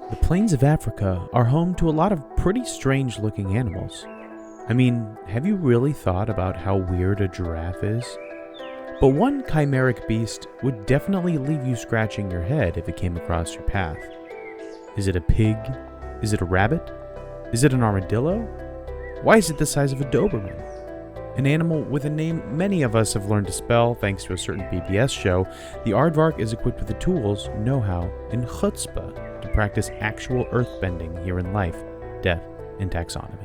The plains of Africa are home to a lot of pretty strange looking animals. I mean, have you really thought about how weird a giraffe is? But one chimeric beast would definitely leave you scratching your head if it came across your path. Is it a pig? Is it a rabbit? Is it an armadillo? Why is it the size of a Doberman? An animal with a name many of us have learned to spell thanks to a certain PBS show, the Aardvark is equipped with the tools, know-how, and chutzpah to practice actual earthbending here in life, death, and taxonomy.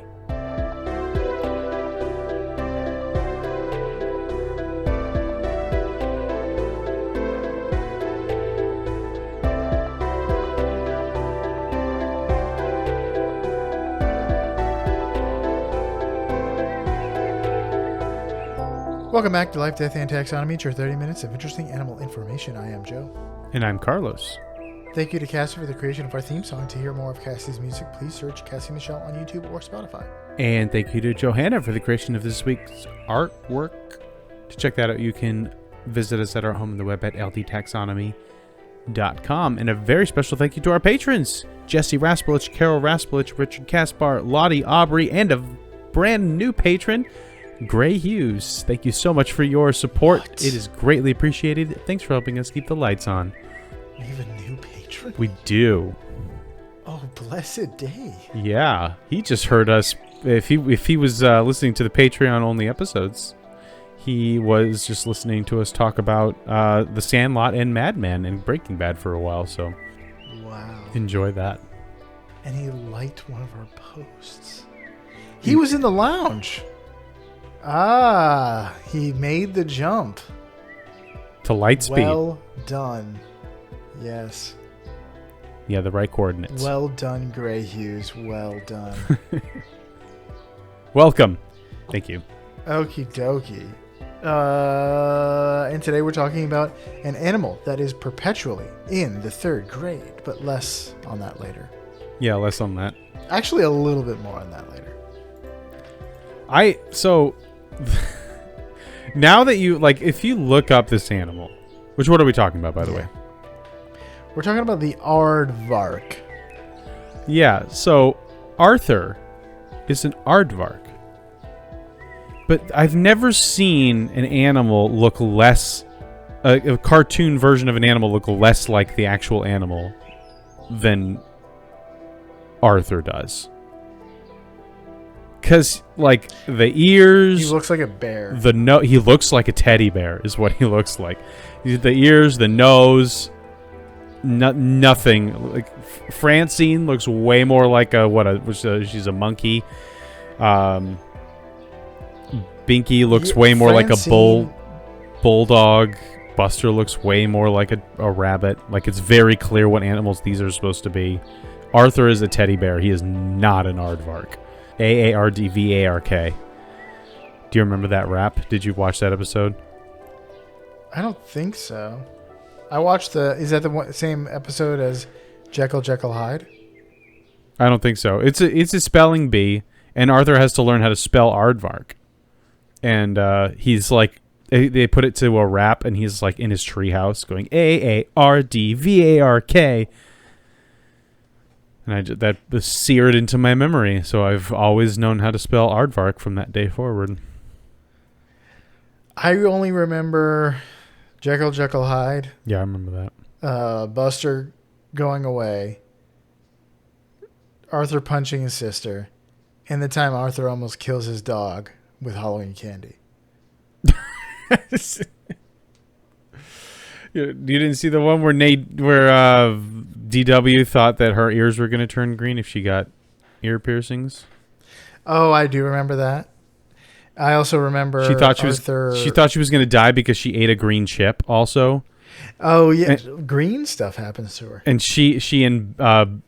Welcome back to Life, Death, and Taxonomy. It's your 30 minutes of interesting animal information. I am Joe. And I'm Carlos. Thank you to Cassie for the creation of our theme song. To hear more of Cassie's music, please search Cassie Michelle on YouTube or Spotify. And thank you to Johanna for the creation of this week's artwork. To check that out, you can visit us at our home on the web at ldtaxonomy.com. And a very special thank you to our patrons, Jesse Raspolich, Carol Raspolich, Richard Kaspar, Lottie Aubrey, and a brand new patron, Gray Hughes. Thank you so much for your support. What? It is greatly appreciated. Thanks for helping us keep the lights on. We have a new patron? We do. Oh, blessed day. Yeah, he just heard us. If he was listening to the Patreon-only episodes, he was just listening to us talk about The Sandlot and Mad Men and Breaking Bad for a while, so Wow. enjoy that. And he liked one of our posts. He was in the lounge. Ah, he made the jump. To Lightspeed. Well done. Yes. Yeah, the right coordinates. Well done, Gray Hughes. Well done. Welcome. Thank you. Okie dokie. And today we're talking about an animal that is perpetually in the third grade, but less on that later. Yeah, less on that. Actually, a little bit more on that later. Now that you, if you look up this animal, which what are we talking about, by the way? We're talking about the Aardvark. Yeah, so Arthur is an aardvark. But I've never seen an animal look less, a cartoon version of an animal look less like the actual animal than Arthur does. Because, the ears... He looks like a bear. He looks like a teddy bear, is what he looks like. The ears, the nose, nothing. Francine looks way more like she's a monkey. Binky looks way more like a bulldog. Buster looks way more like a rabbit. It's very clear what animals these are supposed to be. Arthur is a teddy bear. He is not an aardvark. Aardvark. Do you remember that rap? Did you watch that episode? I don't think so. I watched is that the same episode as Jekyll Hyde? I don't think so. It's a spelling bee, and Arthur has to learn how to spell aardvark. And he's they put it to a rap, and he's in his treehouse going Aardvark. And that was seared into my memory, so I've always known how to spell aardvark from that day forward. I only remember Jekyll Hyde. Yeah, I remember that. Buster going away. Arthur punching his sister. And the time Arthur almost kills his dog with Halloween candy. You didn't see the one where DW thought that her ears were going to turn green if she got ear piercings? Oh, I do remember that. I also remember she thought she was going to die because she ate a green chip also. Oh yeah, green stuff happens to her. And she and the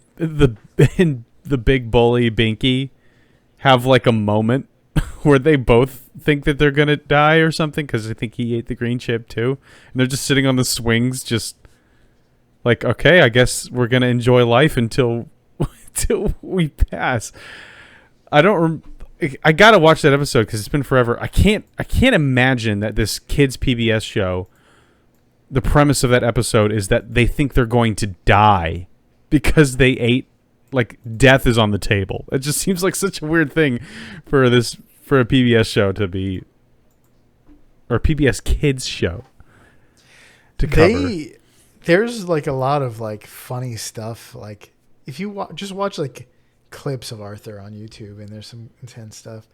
big bully Binky have a moment where they both think that they're going to die or something because I think he ate the green chip too. And they're just sitting on the swings just okay, I guess we're going to enjoy life until we pass. I got to watch that episode because it's been forever. I can't imagine that this kids PBS show, the premise of that episode is that they think they're going to die because they ate, like, death is on the table. It just seems like such a weird thing for a PBS show to be, or a PBS Kids show to cover. There's like a lot of like funny stuff. Like if you just watch like clips of Arthur on YouTube, and there's some intense stuff.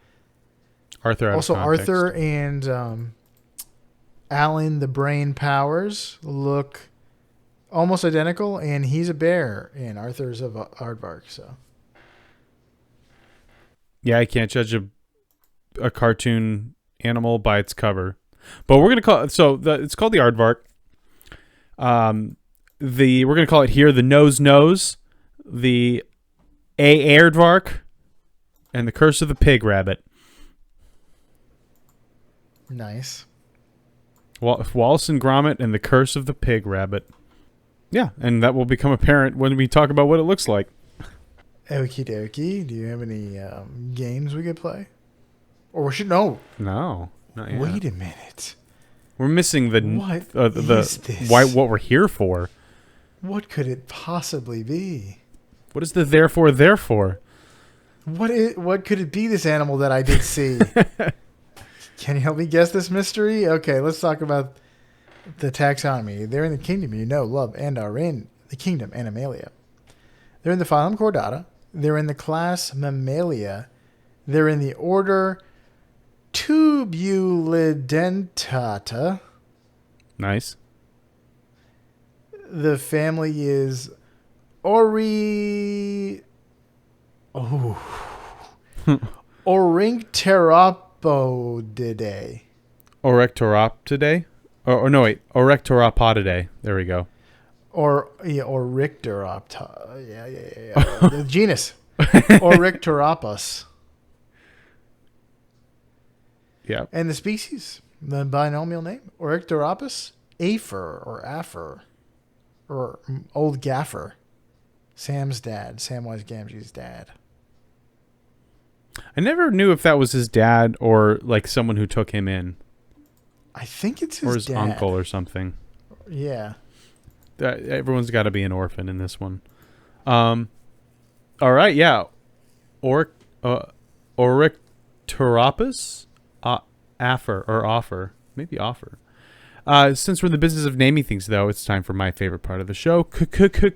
Arthur and Alan the Brain Powers look almost identical, and he's a bear, and Arthur's of Aardvark. So yeah, I can't judge a cartoon animal by its cover, but we're gonna call it, it's called the Aardvark. We're gonna call it here the nose, the Aardvark, and the Curse of the Pig Rabbit. Nice. Wallace and Gromit and the Curse of the Pig Rabbit. Yeah, and that will become apparent when we talk about what it looks like. Okie dokie. Do you have any games we could play? Or we should know. No, not yet. Wait a minute. We're missing the is this? what we're here for. What could it possibly be? What is the therefore? What could it be, this animal that I did see? Can you help me guess this mystery? Okay, let's talk about the taxonomy. They're in the kingdom you know, love, and are in the kingdom Animalia. They're in the phylum Chordata. They're in the class Mammalia. They're in the order Tubulidentata. Nice. The family is Oricteropodidae. Orectoroptidae? Or no, wait. Orectoropodidae. There we go. Oricteropta. Yeah. The genus. Oricteropus. Yeah. And the species, the binomial name, Oricteropus afer or afer, or old gaffer. Sam's dad. Samwise Gamgee's dad. I never knew if that was his dad or like someone who took him in. I think it's his or his dad. uncle or something. Yeah. Everyone's got to be an orphan in this one. All right, yeah. Orycteropus? Offer. Maybe offer. Since we're in the business of naming things, though, it's time for my favorite part of the show, Critter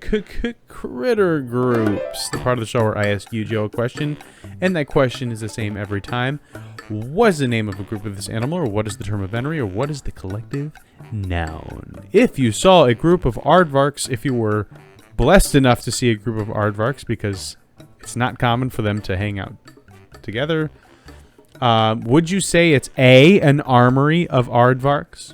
Groups. The part of the show where I ask you, Joe, a question, and that question is the same every time. What is the name of a group of this animal, or what is the term of venery, or what is the collective noun? If you saw a group of aardvarks, if you were blessed enough to see a group of aardvarks, because it's not common for them to hang out together, would you say it's A, an armory of aardvarks,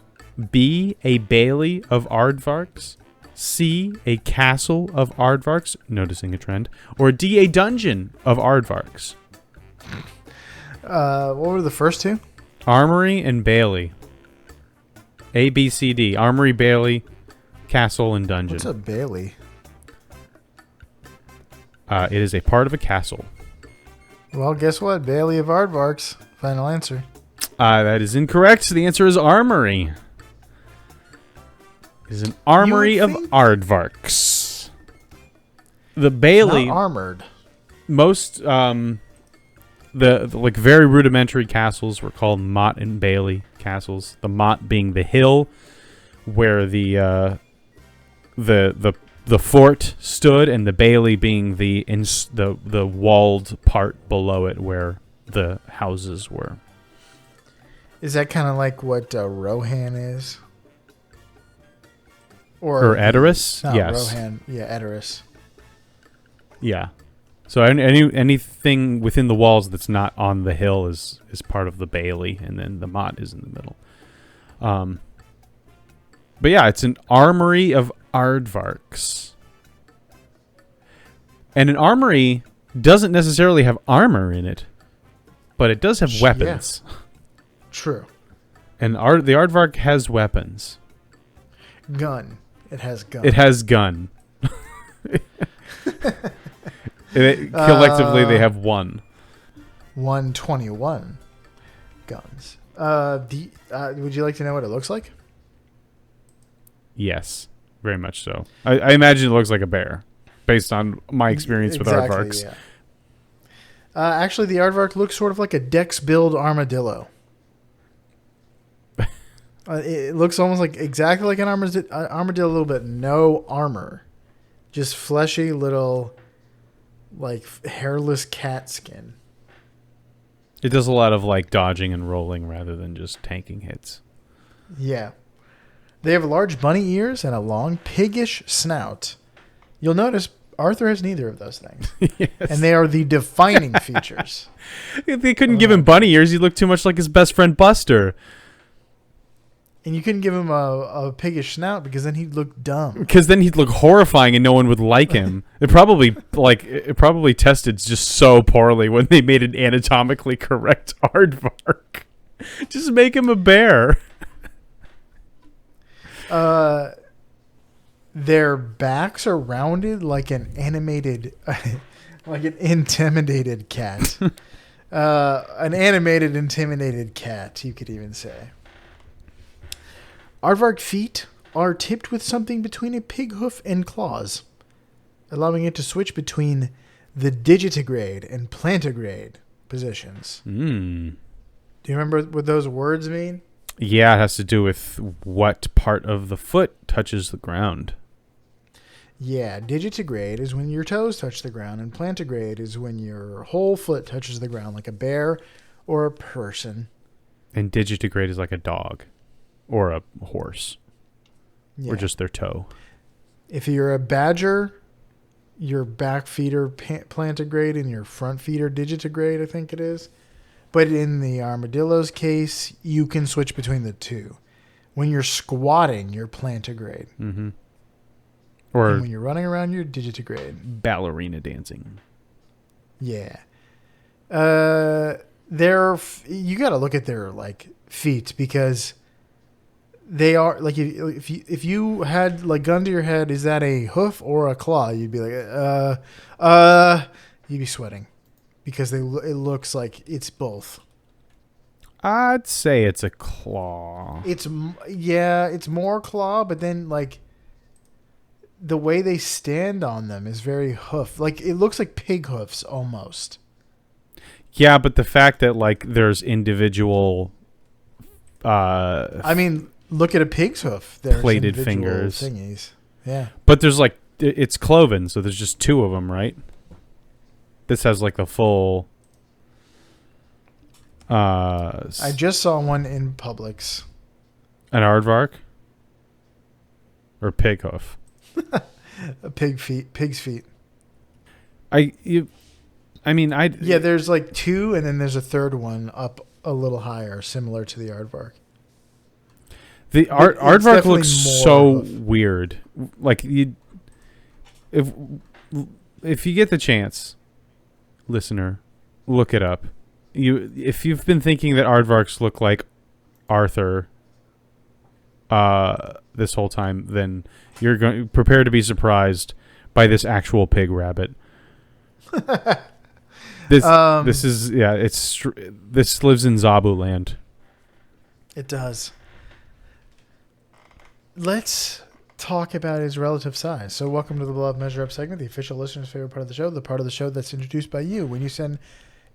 B, a bailey of aardvarks, C, a castle of aardvarks, noticing a trend, or D, a dungeon of aardvarks? What were the first two? Armory and bailey. A, B, C, D. Armory, bailey, castle, and dungeon. What's a bailey? It is a part of a castle. Well, guess what? Bailey of Aardvarks. Final answer. That is incorrect. The answer is armory. It is an armory of aardvarks. The bailey... Not armored. Most... The like very rudimentary castles were called motte and bailey castles. The motte being the hill where the fort stood, and the bailey being the walled part below it where the houses were. Is that kind of like what Rohan is? Or Edoras? No, yes. Rohan. Yeah, Edoras. Yeah. So anything within the walls that's not on the hill is part of the bailey, and then the motte is in the middle. But yeah, it's an armory of aardvarks. And an armory doesn't necessarily have armor in it, but it does have weapons. Yeah. True. And the aardvark has weapons. Gun. It has gun. It has gun. Collectively, they have 121 guns. Would you like to know what it looks like? Yes, very much so. I imagine it looks like a bear. based on my experience with aardvarks. Yeah. Actually, the aardvark looks sort of like a Dex build armadillo. It looks almost like exactly like an armadillo, but no armor, just fleshy little, like hairless cat skin. It does a lot of like dodging and rolling rather than just tanking hits. Yeah. They have large bunny ears and a long piggish snout. You'll notice Arthur has neither of those things. Yes. And they are the defining features. They couldn't give him bunny ears. He looked too much like his best friend Buster. And you couldn't give him a piggish snout because then he'd look dumb. Because then he'd look horrifying and no one would like him. It probably tested just so poorly when they made an anatomically correct aardvark. Just make him a bear. Their backs are rounded like an animated, like an intimidated cat. An animated, intimidated cat, you could even say. Aardvark feet are tipped with something between a pig hoof and claws, allowing it to switch between the digitigrade and plantigrade positions. Do you remember what those words mean? Yeah, it has to do with what part of the foot touches the ground. Yeah, digitigrade is when your toes touch the ground, and plantigrade is when your whole foot touches the ground, like a bear or a person. And digitigrade is like a dog or a horse, or just their toe. If you're a badger, your back feet are plantigrade and your front feet are digitigrade, I think it is. But in the armadillo's case, you can switch between the two. When you're squatting, you're plantigrade. Mm-hmm. Or and when you're running around, you're digitigrade. Ballerina dancing. Yeah. You got to look at their like feet because they are like if you had like gun to your head, is that a hoof or a claw? You'd be like you'd be sweating because it looks like it's both. I'd say it's a claw. It's more claw, but then like the way they stand on them is very hoof. Like it looks like pig hoofs almost. Yeah, but the fact that like there's individual I mean, look at a pig's hoof. There's plated fingers. Thingies. Yeah. But there's like it's cloven, so there's just two of them, right? This has like the full I just saw one in Publix. An aardvark? Or pig hoof? Pig's feet. Yeah, there's like two, and then there's a third one up a little higher, similar to the aardvark. The aardvark looks so weird. Like if you get the chance, listener, look it up. If you've been thinking that aardvarks look like Arthur this whole time, then you're going prepare to be surprised by this actual pig rabbit. This lives in Zabu land. It does. Let's talk about his relative size. So welcome to the Beloved Measure Up segment, the official listener's favorite part of the show, the part of the show that's introduced by you when you send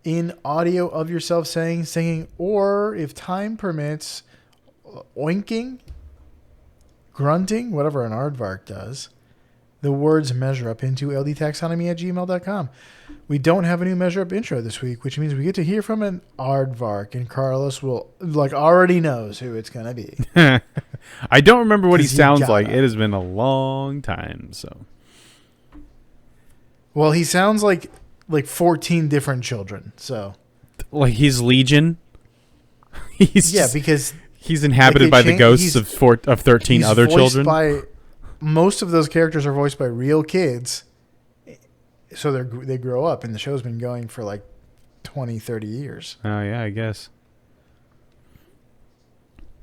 in audio of yourself saying, singing, or if time permits, oinking, grunting, whatever an aardvark does. The words measure up into ldtaxonomy@gmail.com. We don't have a new measure up intro this week, which means we get to hear from an aardvark, and Carlos will already knows who it's gonna be. I don't remember what he sounds like. It has been a long time, so. Well, he sounds like 14 different children. So, like he's Legion. Because he's inhabited by the ghosts of 13 other children. Most of those characters are voiced by real kids, so they grow up, and the show's been going for like 20, 30 years. Oh, yeah, I guess.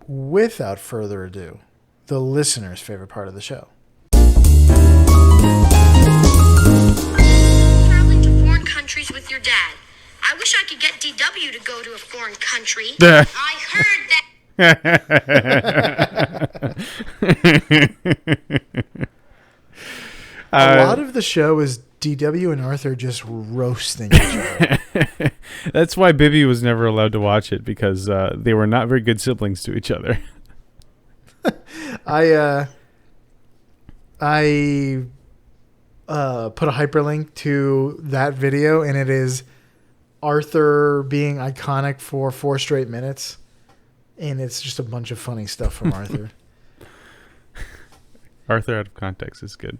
Without further ado, the listener's favorite part of the show. Traveling to foreign countries with your dad. I wish I could get DW to go to a foreign country. I heard that. A lot of the show is DW and Arthur just roasting each other. That's why Bibby was never allowed to watch it, because they were not very good siblings to each other. I put a hyperlink to that video, and it is Arthur being iconic for 4 straight minutes, and it's just a bunch of funny stuff from Arthur. Arthur out of context is good.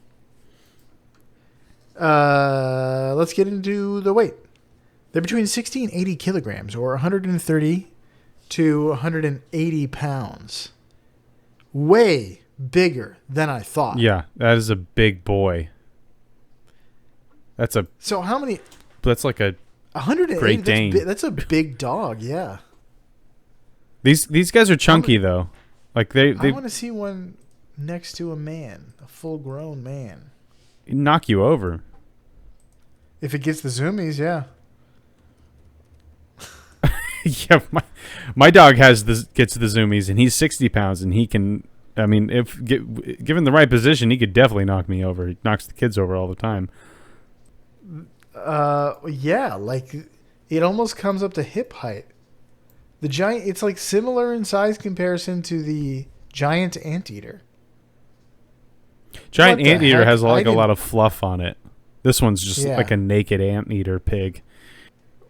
Let's get into the weight. They're between 60 and 80 kilograms, or 130 to 180 pounds. Way bigger than I thought. Yeah, that is a big boy. So how many? That's like a 180. Great Dane. That's a big dog. Yeah. These guys are chunky though. Like they I want to see one next to a man, a full-grown man. knock you over. If it gets the zoomies, yeah. Yeah, my dog gets the zoomies, and he's 60 pounds, and he can. I mean, if given the right position, he could definitely knock me over. He knocks the kids over all the time. Yeah, like it almost comes up to hip height. The giant, it's like similar in size comparison to the giant anteater. Giant What the anteater heck? has like I a lot of fluff on it. This one's just Yeah. like a naked anteater pig.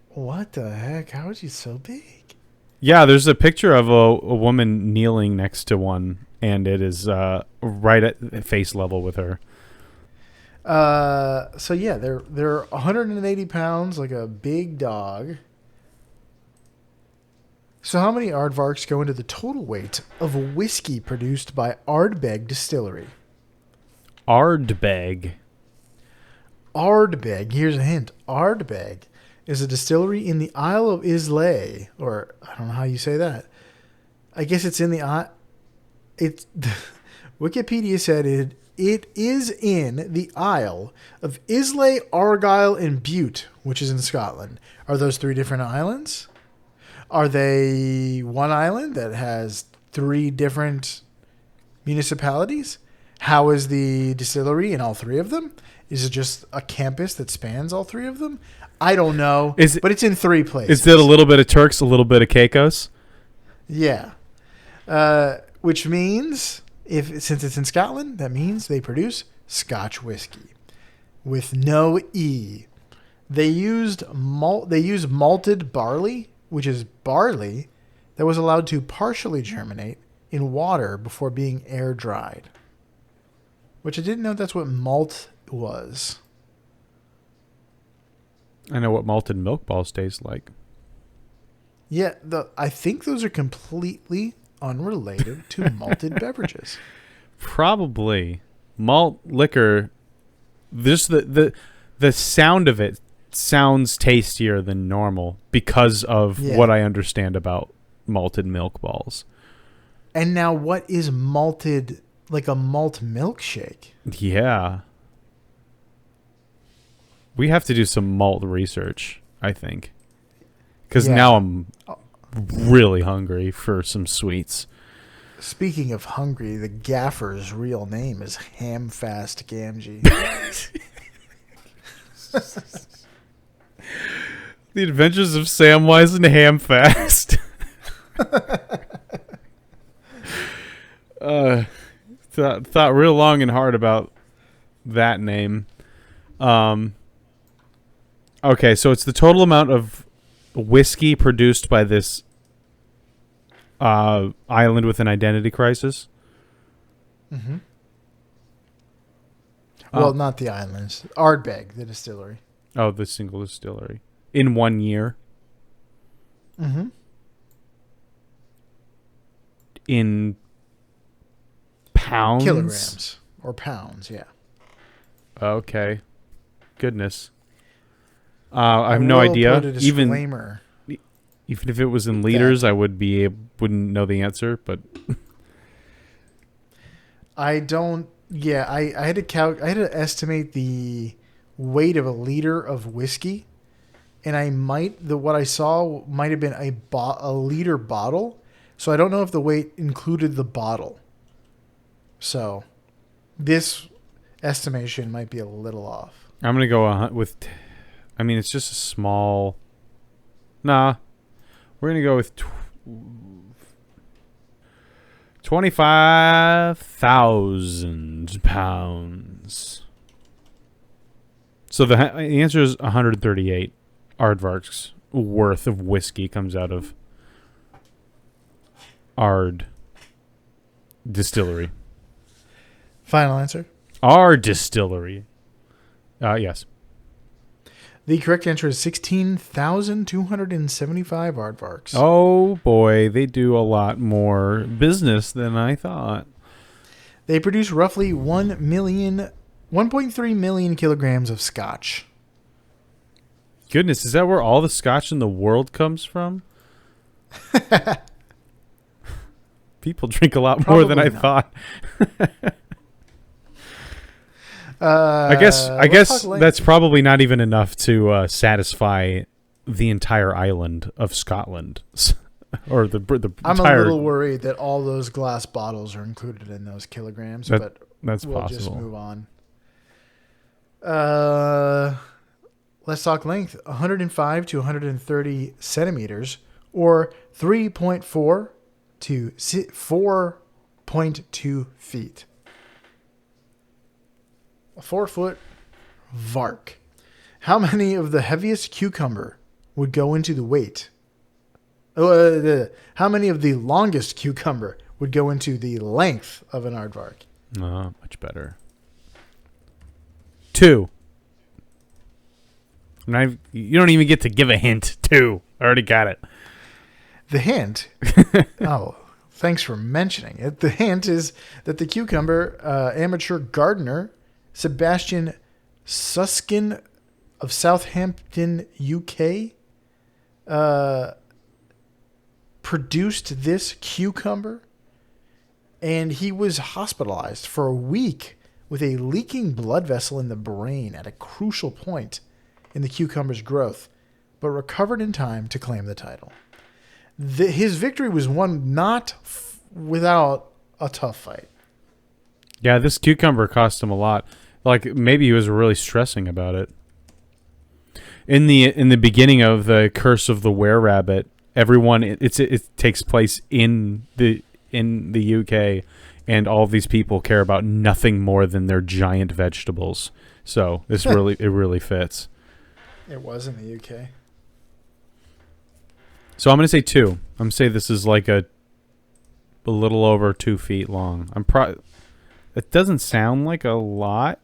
What the heck? How is he so big? Yeah, there's a picture of a woman kneeling next to one, and it is right at face level with her. So yeah, they're 180 pounds, like a big dog. So how many aardvarks go into the total weight of a whiskey produced by Ardbeg Distillery? Ardbeg. Ardbeg, here's a hint. Ardbeg is a distillery in the Isle of Islay, or I don't know how you say that. I guess it's in the it's Wikipedia said it is in the Isle of Islay, Argyll, and Bute, which is in Scotland. Are those 3 different islands? Are they one island that has 3 different municipalities? How is the distillery in all 3 of them? Is it just a campus that spans all 3 of them? I don't know, but it's in 3 places. Is it a little bit of Turks, a little bit of Caicos? Yeah. Which means, since it's in Scotland, that means they produce Scotch whiskey with no E. They use malted barley, which is barley that was allowed to partially germinate in water before being air dried. Which I didn't know that's what malt was. I know what malted milk balls taste like. Yeah, I think those are completely unrelated to malted beverages. Probably. Malt liquor, just the sound of it sounds tastier than normal because of what I understand about malted milk balls. And now what is malted, like a malt milkshake? Yeah. We have to do some malt research, I think. Because now I'm really hungry for some sweets. Speaking of hungry, the gaffer's real name is Hamfast Gamgee. The Adventures of Samwise and Hamfast. Thought real long and hard about that name. Okay, so it's the total amount of whiskey produced by this island with an identity crisis. Mm-hmm. Well, not the islands. Ardbeg, the distillery. Oh, the single distillery. In 1 year. Mm-hmm. In pounds? Kilograms. Or pounds, yeah. Okay. Goodness. I have no idea. Put a disclaimer. Even if it was in liters, I wouldn't know the answer, but I don't. Yeah, I had to I had to estimate the weight of a liter of whiskey, and what I saw might have been a liter bottle. So I don't know if the weight included the bottle. So this estimation might be a little off. I'm going to go with... I mean, it's just a small... Nah. We're going to go with 25,000 pounds. So the answer is 138 aardvarks worth of whiskey comes out of Ard Distillery. Final answer? Ard Distillery. Yes. The correct answer is 16,275 aardvarks. Oh, boy. They do a lot more business than I thought. They produce roughly 1.3 million kilograms of scotch. Goodness, is that where all the scotch in the world comes from? People drink a lot more than I thought. I guess that's probably not even enough to satisfy the entire island of Scotland, or the I'm entire. a little worried that all those glass bottles are included in those kilograms, but that's we'll possible. just move on. Let's talk length: 105 to 130 centimeters, or 3.4 to 4.2 feet. A 4-foot vark. How many of the heaviest cucumber would go into the weight? How many of the longest cucumber would go into the length of an aardvark? Much better. 2. You don't even get to give a hint. 2. I already got it. The hint. Oh, thanks for mentioning it. The hint is that the cucumber amateur gardener Sebastian Suskin of Southampton, UK, produced this cucumber, and he was hospitalized for a week with a leaking blood vessel in the brain at a crucial point in the cucumber's growth, but recovered in time to claim the title. His victory was won not without a tough fight. Yeah, this cucumber cost him a lot. Like, maybe he was really stressing about it. In the beginning of the Curse of the Were-Rabbit, everyone it takes place in the UK, and all of these people care about nothing more than their giant vegetables. So this really fits. It was in the UK. So I'm gonna say 2. I'm gonna say this is like a little over 2 feet long. It doesn't sound like a lot.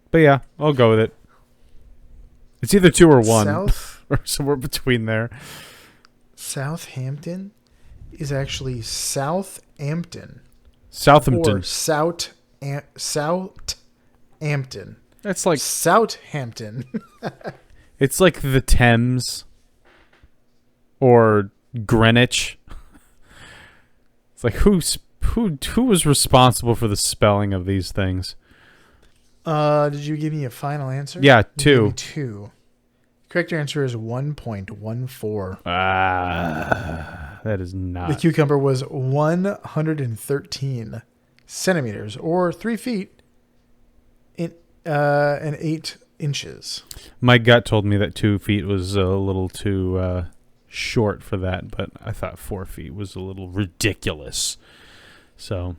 But yeah, I'll go with it. It's either 2 or 1. Or somewhere between there. Southampton is actually Southampton. Southampton. Or Southampton. That's like Southampton. It's like the Thames or Greenwich. It's like who was responsible for the spelling of these things? Did you give me a final answer? Yeah, 2. 2. Correct answer is 1.14. That is not. The cucumber was 113 centimeters, or 3 feet, and 8 inches. My gut told me that 2 feet was a little too short for that, but I thought 4 feet was a little ridiculous. So,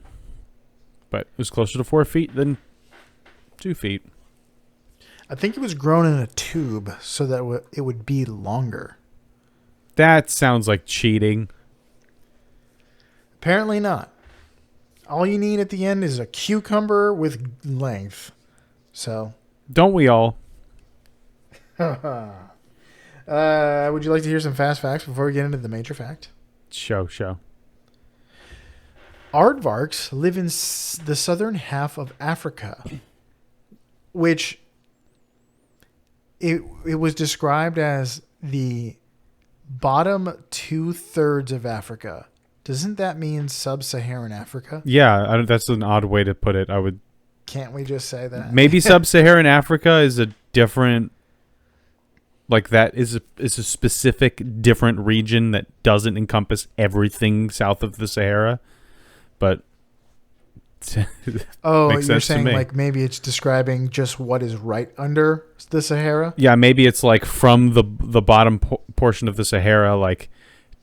but it was closer to 4 feet than 2 feet. I think it was grown in a tube so that it would be longer. That sounds like cheating. Apparently not. All you need at the end is a cucumber with length. So, don't we all? would you like to hear some fast facts before we get into the major fact? Show. Aardvarks live in the southern half of Africa, which it was described as the bottom 2/3 of Africa. Doesn't that mean sub-Saharan Africa? Yeah, that's an odd way to put it. Can't we just say that? Maybe sub-Saharan Africa is a different, like that is a specific different region that doesn't encompass everything south of the Sahara. But Oh, Makes you're sense to saying me. like maybe it's describing just what is right under the Sahara? Yeah, maybe it's like from the bottom portion of the Sahara, like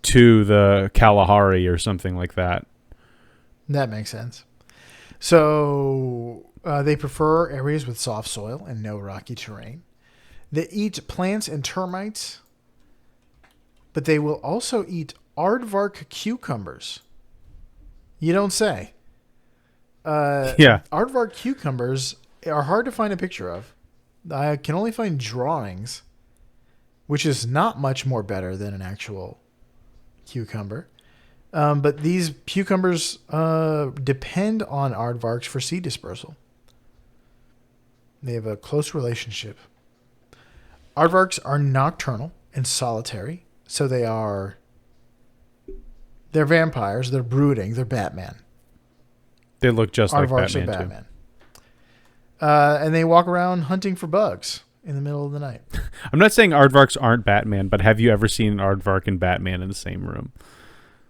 to the Kalahari or something like that. That makes sense. So they prefer areas with soft soil and no rocky terrain. They eat plants and termites, but they will also eat aardvark cucumbers. You don't say. Yeah. Aardvark cucumbers are hard to find a picture of. I can only find drawings, which is not much more better than an actual cucumber. But these cucumbers depend on aardvarks for seed dispersal. They have a close relationship. Aardvarks are nocturnal and solitary, so they're vampires, they're brooding, they're Batman. They look just like Aardvarks Batman, are Batman. And they walk around hunting for bugs in the middle of the night. too. I'm not saying aardvarks aren't Batman, but have you ever seen an aardvark and Batman in the same room?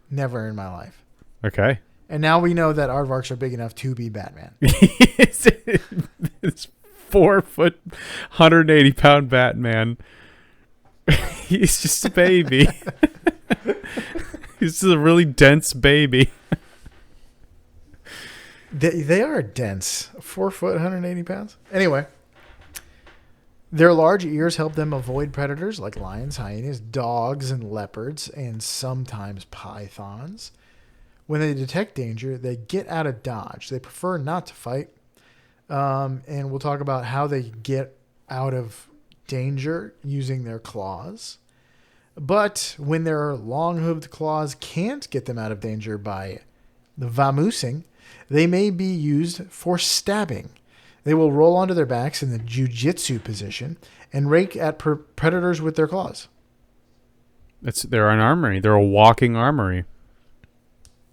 Never in my life. Okay. And now we know that aardvarks are big enough to be Batman. It's 4 foot, 180 pound Batman. He's just a baby. He's just a really dense baby. They are dense. 4 foot, 180 pounds. Anyway, their large ears help them avoid predators like lions, hyenas, dogs, and leopards, and sometimes pythons. When they detect danger, they get out of dodge. They prefer not to fight. And we'll talk about how they get out of danger using their claws. But when their long-hooved claws can't get them out of danger by vamoosing, they may be used for stabbing. They will roll onto their backs in the jiu-jitsu position and rake at predators with their claws. They're an armory. They're a walking armory.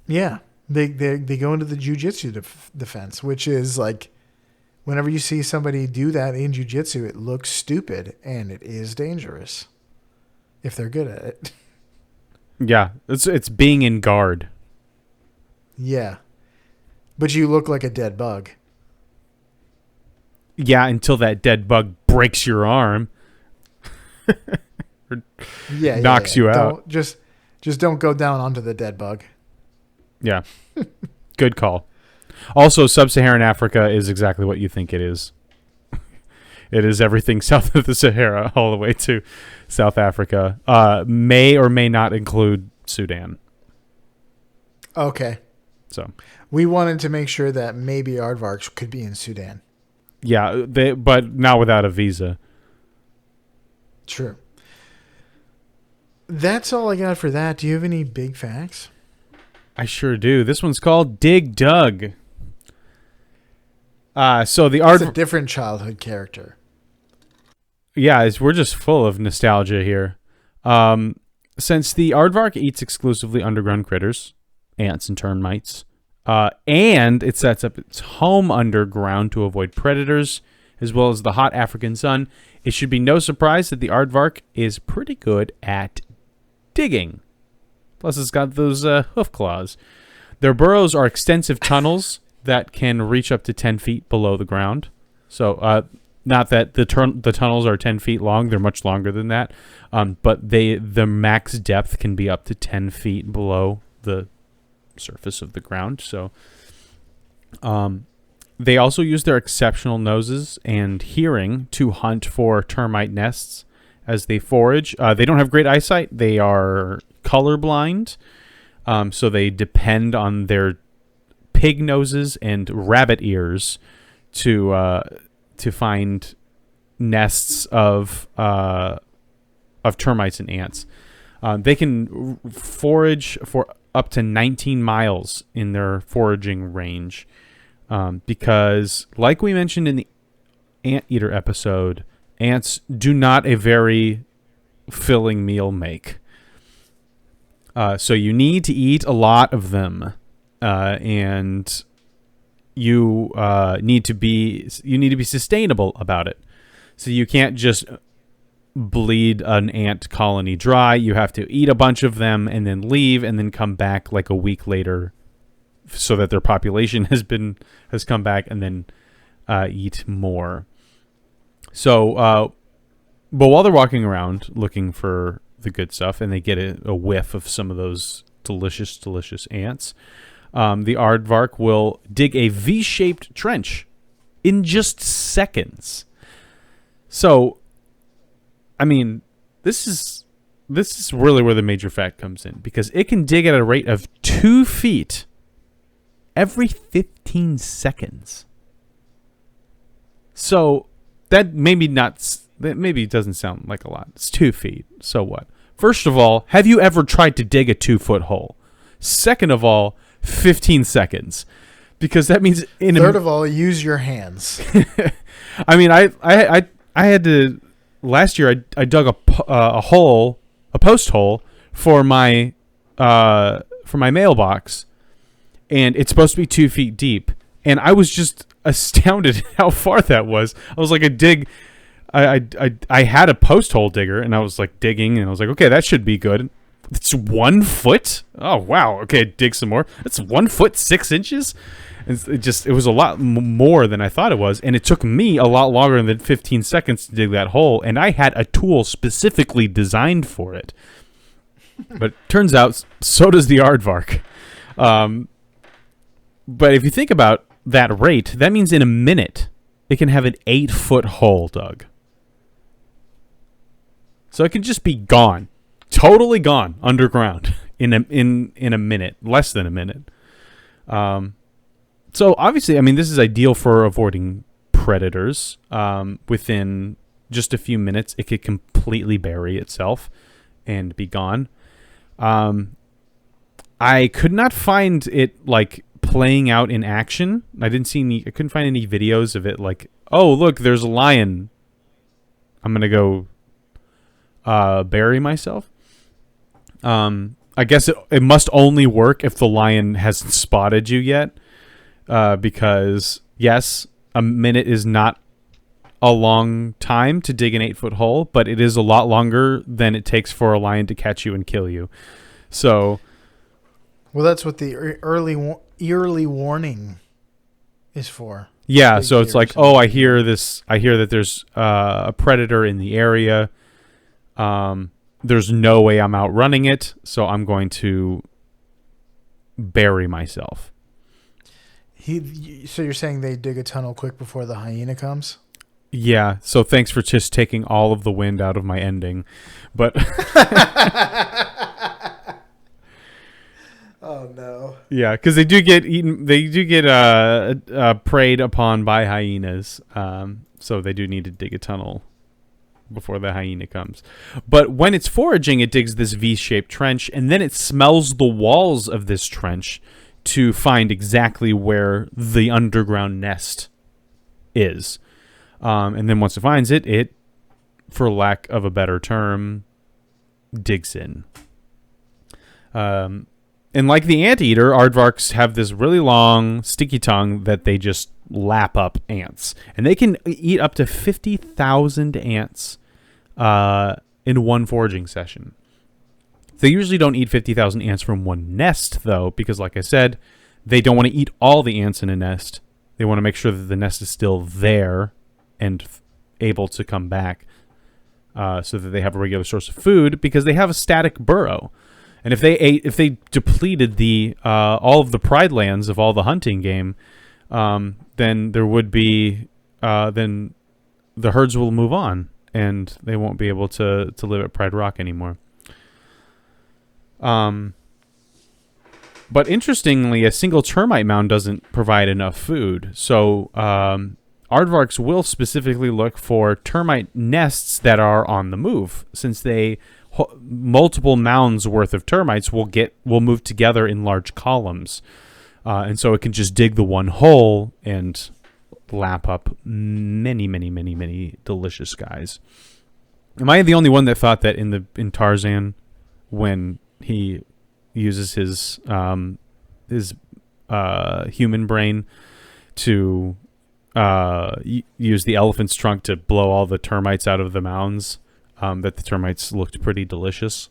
Yeah, they go into the jiu-jitsu defense, which is like whenever you see somebody do that in jiu-jitsu, it looks stupid and it is dangerous if they're good at it. Yeah, it's being in guard. Yeah, but you look like a dead bug. Yeah, until that dead bug breaks your arm. Yeah, knocks you out. Just don't go down onto the dead bug. Yeah. Good call. Also, sub-Saharan Africa is exactly what you think it is. It is everything south of the Sahara all the way to South Africa. May or may not include Sudan. Okay. So We wanted to make sure that maybe aardvarks could be in Sudan. yeah, but not without a visa. True. That's all I got for that. Do you have any big facts? I sure do. This one's called Dig Dug. So the It's a different childhood character. Yeah, we're just full of nostalgia here. Since the aardvark eats exclusively underground critters, ants and termites, and it sets up its home underground to avoid predators, as well as the hot African sun, it should be no surprise that the aardvark is pretty good at digging. Plus, it's got those hoof claws. Their burrows are extensive tunnels that can reach up to 10 feet below the ground. So, not that the tunnels are 10 feet long. They're much longer than that. But the max depth can be up to 10 feet below the surface of the ground. So, they also use their exceptional noses and hearing to hunt for termite nests as they forage. They don't have great eyesight. They are colorblind. So they depend on their pig noses and rabbit ears to find nests of termites and ants. They can forage for up to 19 miles in their foraging range, because, like we mentioned in the anteater episode, ants do not a very filling meal make. So you need to eat a lot of them, and you need to be sustainable about it. So you can't just bleed an ant colony dry. You have to eat a bunch of them and then leave, and then come back like a week later so that their population has come back, and then eat more. So, but while they're walking around looking for the good stuff, and they get a whiff of some of those delicious ants, the aardvark will dig a V-shaped trench in just seconds. So, I mean, this is really where the major fact comes in, because it can dig at a rate of 2 feet every 15 seconds. So that maybe doesn't sound like a lot. It's 2 feet. So what? First of all, have you ever tried to dig a 2-foot hole? Second of all, 15 seconds. Because that means third of all, use your hands. I mean, I had to last year. I dug a post hole for my mailbox, and it's supposed to be 2 feet deep. And I was just astounded at how far that was. I was like, I had a post hole digger, and I was like digging, and I was like, okay, that should be good. It's 1 foot. Oh wow. Okay, dig some more. It's 1 foot 6 inches. And it was a lot more than I thought it was, and it took me a lot longer than 15 seconds to dig that hole, and I had a tool specifically designed for it. But turns out, so does the aardvark. But if you think about that rate, that means in a minute it can have an 8-foot hole dug. So it can just be gone, totally gone underground in a minute, less than a minute. So obviously, I mean, this is ideal for avoiding predators. Within just a few minutes, it could completely bury itself and be gone. I could not find it like playing out in action. I couldn't find any videos of it like, oh, look, there's a lion. I'm going to go bury myself. I guess it must only work if the lion hasn't spotted you yet. Because, yes, a minute is not a long time to dig an 8-foot hole, but it is a lot longer than it takes for a lion to catch you and kill you. So, well, that's what the early warning is for. Yeah, so it's like, oh, I hear that there's a predator in the area. There's no way I'm outrunning it, so I'm going to bury myself. So you're saying they dig a tunnel quick before the hyena comes? Yeah, so thanks for just taking all of the wind out of my ending. But oh no. Yeah, because they do get eaten. They do get preyed upon by hyenas. So they do need to dig a tunnel before the hyena comes. But when it's foraging, it digs this V-shaped trench, and then it smells the walls of this trench to find exactly where the underground nest is. And then once it finds it, for lack of a better term, digs in. And like the anteater, aardvarks have this really long, sticky tongue that they just lap up ants. And they can eat up to 50,000 ants in one foraging session. They usually don't eat 50,000 ants from one nest, though, because, like I said, they don't want to eat all the ants in a nest. They want to make sure that the nest is still there and able to come back so that they have a regular source of food, because they have a static burrow. And if they depleted the all of the pride lands of all the hunting game, then there would be then the herds will move on, and they won't be able to live at Pride Rock anymore. But interestingly, a single termite mound doesn't provide enough food. So aardvarks will specifically look for termite nests that are on the move, since multiple mounds worth of termites will move together in large columns. And so it can just dig the one hole and lap up many, many, many, many delicious guys. Am I the only one that thought that in Tarzan, when he uses his human brain to use the elephant's trunk to blow all the termites out of the mounds, that the termites looked pretty delicious?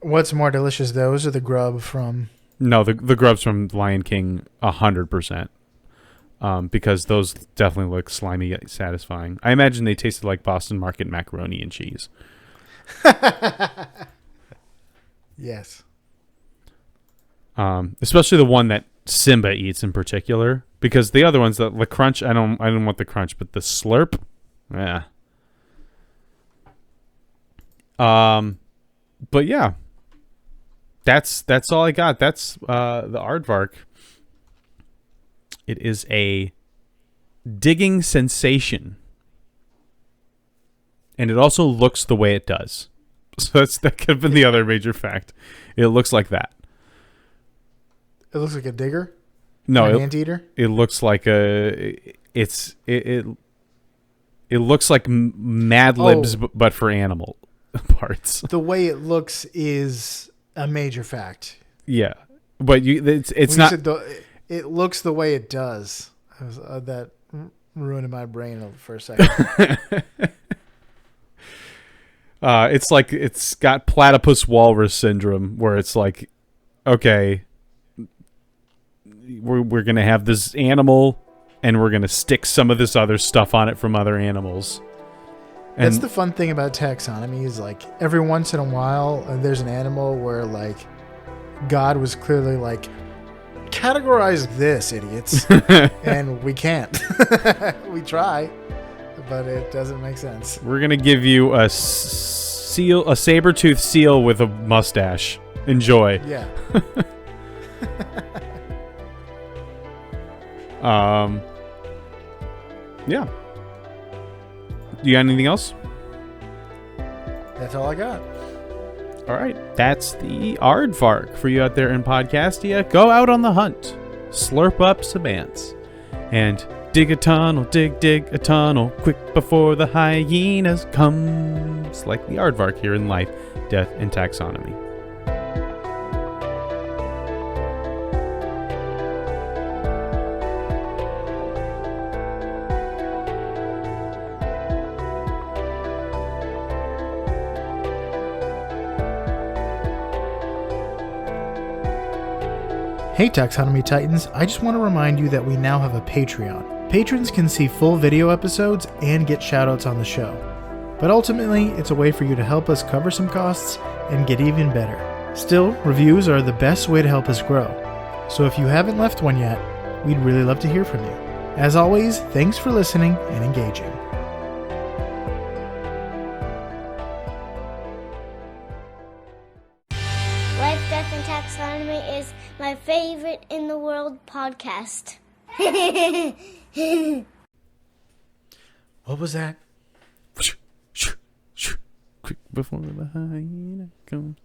What's more delicious, those or the grub from No, the grubs from Lion King, 100%. Because those definitely look slimy yet satisfying. I imagine they tasted like Boston Market macaroni and cheese. Yes. Especially the one that Simba eats in particular, because the other ones, the crunch, I don't want the crunch, but the slurp, yeah. But yeah, that's all I got. That's the Aardvark. It is a digging sensation, and it also looks the way it does. So that could have been the other major fact. It looks like that. It looks like a digger. No, an anteater. It looks like it looks like Mad Libs, but for animal parts. The way it looks is a major fact. Yeah, but it's not. It looks the way it does. That ruined my brain for a second. It's like it's got platypus walrus syndrome, where it's like, okay, we're gonna have this animal, and we're gonna stick some of this other stuff on it from other animals. And that's the fun thing about taxonomy is like every once in a while, there's an animal where like God was clearly like, categorize this, idiots, and we can't. We try, but it doesn't make sense. We're gonna give you a saber-toothed seal with a mustache. Enjoy. Yeah. Yeah. You got anything else? That's all I got. All right. That's the Aardvark for you out there in Podcastia. Go out on the hunt. Slurp up some ants. And dig a tunnel, dig a tunnel, quick before the hyenas comes. Like the Aardvark here in Life, Death, and Taxonomy. Hey Taxonomy Titans, I just want to remind you that we now have a Patreon. Patrons can see full video episodes and get shoutouts on the show. But ultimately, it's a way for you to help us cover some costs and get even better. Still, reviews are the best way to help us grow. So if you haven't left one yet, we'd really love to hear from you. As always, thanks for listening and engaging. Life, Death, and Taxonomy is my favorite in the world podcast. What was that? Quick before the hyena comes.